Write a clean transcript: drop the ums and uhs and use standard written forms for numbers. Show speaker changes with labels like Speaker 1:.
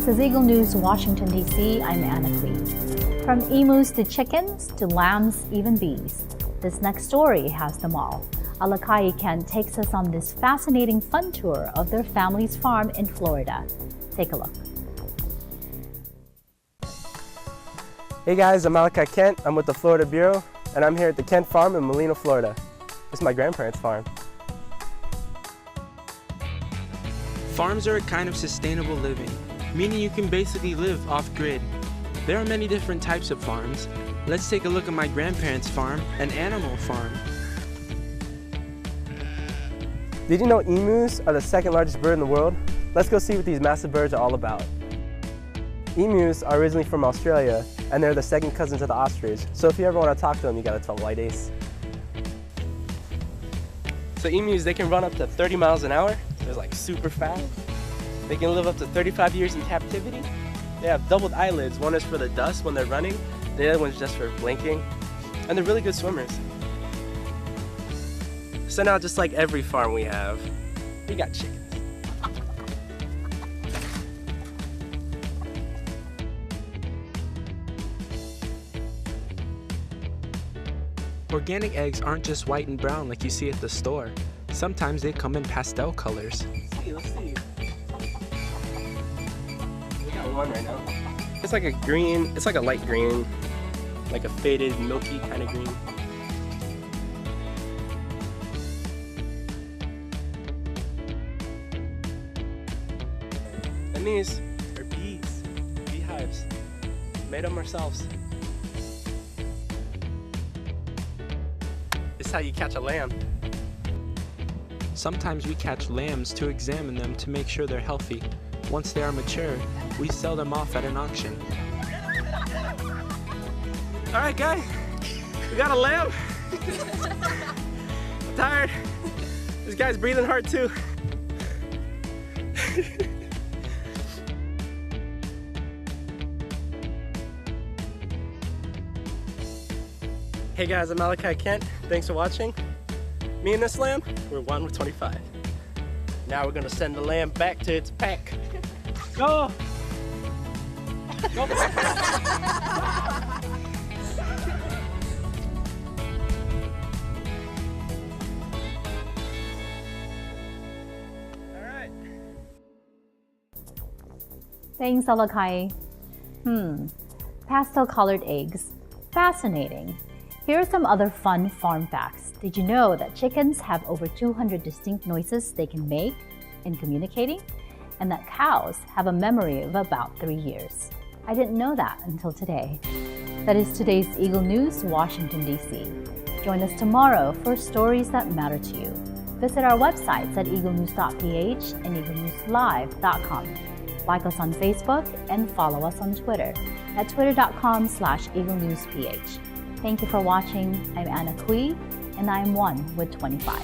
Speaker 1: This is Eagle News, Washington, D.C. I'm Alakai. From emus to chickens to lambs, even bees. This next story has them all. Alakai Kent takes us on this fascinating fun tour of their family's farm in Florida. Take a look.
Speaker 2: Hey guys, I'm Alakai Kent. I'm with the Florida Bureau, and I'm here at the Kent Farm in Molina, Florida. This is my grandparents' farm.
Speaker 3: Farms are a kind of sustainable living, meaning you can basically live off-grid. There are many different types of farms. Let's take a look at my grandparents' farm, an animal farm.
Speaker 2: Did you know emus are the second largest bird in the world? Let's go see what these massive birds are all about. Emus are originally from Australia, and they're the second cousins of the ostrich. So if you ever want to talk to them, you gotta tell White Ace. So emus, they can run up to 30 miles an hour. They're like super fast. They can live up to 35 years in captivity. They have doubled eyelids. One is for the dust when they're running. The other one's just for blinking. And they're really good swimmers. So now, just like every farm we have, we got chickens.
Speaker 3: Organic eggs aren't just white and brown like you see at the store. Sometimes they come in pastel colors.
Speaker 2: Let's see. We got one right now. It's like a green, it's like a light green, like a faded, milky kind of green. And these are bees, beehives. Made them ourselves. This is how you catch a lamb.
Speaker 3: Sometimes we catch lambs to examine them to make sure they're healthy. Once they are mature, we sell them off at an auction.
Speaker 2: All right, guys, we got a lamb. I'm tired. This guy's breathing hard too. Hey guys, I'm Alakai Kent. Thanks for watching. Me and this lamb, we're 1 with 25. Now we're gonna send the lamb back to its pack. Go! Go back! Alright.
Speaker 1: Thanks, Alakai. Pastel-colored eggs. Fascinating. Here are some other fun farm facts. Did you know that chickens have over 200 distinct noises they can make in communicating? And that cows have a memory of about 3 years. I didn't know that until today. That is today's Eagle News, Washington, D.C. Join us tomorrow for stories that matter to you. Visit our websites at Eaglenews.PH and Eaglenewslive.com. Like us on Facebook and follow us on Twitter at twitter.com/EagleNewsPH. Thank you for watching. I'm Alakai, and I'm 1 with 25.